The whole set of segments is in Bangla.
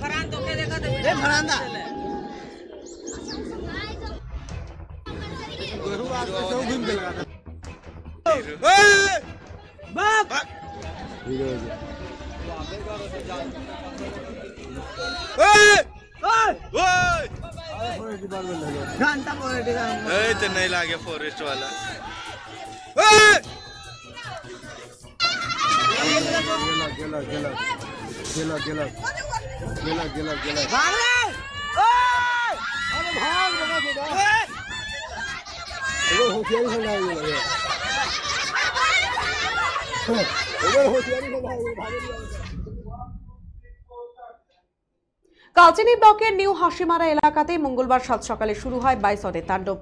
फरहान तो क्या देखा था? फरहान दा घंटा नहीं लागे फॉरेस्ट वाला गेला गेला गेला गेला गेला गेला गेला भाग रे ओए अरे भाग बगा बेटा होशियारी से भाग गया होशियारी से भाग गया কালচিনি ব্লকের নিউ হাসিমারা এলাকাতে মঙ্গলবার সাত সকালে শুরু হয় বাইসনের তাণ্ডব।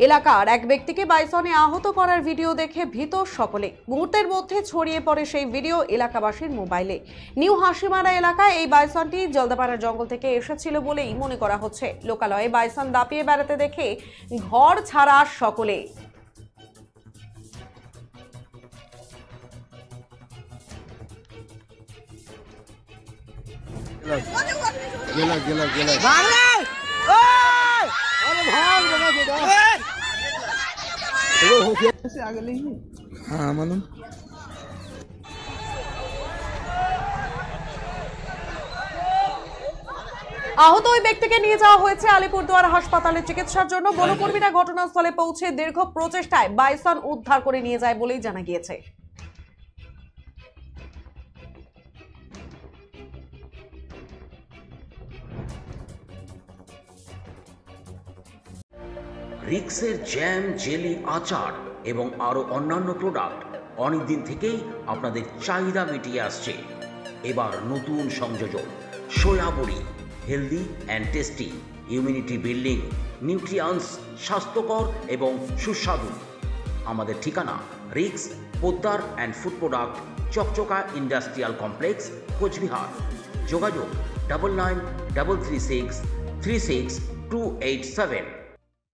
এলাকার এক ব্যক্তিকে বাইসনে আহত করার ভিডিও দেখে ভীত সকলে। মুহূর্তের মধ্যে ছড়িয়ে পড়ে সেই ভিডিও এলাকাবাসীর মোবাইলে। নিউ হাসিমারা এলাকায় এই বাইসনটি জলদাপাড়া জঙ্গল থেকে এসেছিল বলেই মনে করা হচ্ছে। লোকালয়ে বাইসন দাপিয়ে বেড়াতে দেখে ঘর ছাড়া সকলে। गेला गेला गेला भाग रे ओए अरे भाग बगा बेटा होशियारी से आगे नहीं हाँ मालूम আহত ওই ব্যক্তিকে নিয়ে যাওয়া হয়েছে আলিপুরদুয়ার হাসপাতালে চিকিৎসার জন্য। বনকর্মীরা ঘটনাস্থলে পৌঁছে দীর্ঘ প্রচেষ্টায় বাইসন উদ্ধার করে নিয়ে যায় বলেই জানা গিয়েছে। রিক্সের জ্যাম, জেলি, আচার এবং আরও অন্যান্য প্রোডাক্ট অনেকদিন থেকেই আপনাদের চাহিদা মিটিয়ে আসছে। এবার নতুন সংযোজন সোয়া বড়ি, healthy and tasty, immunity building, nutrients, স্বাস্থ্যকর এবং সুস্বাদু। আমাদের ঠিকানা রিক্স পোদ্দার অ্যান্ড ফুড প্রোডাক্ট, চকচকা ইন্ডাস্ট্রিয়াল কমপ্লেক্স, কোচবিহার। যোগাযোগ 9933636287।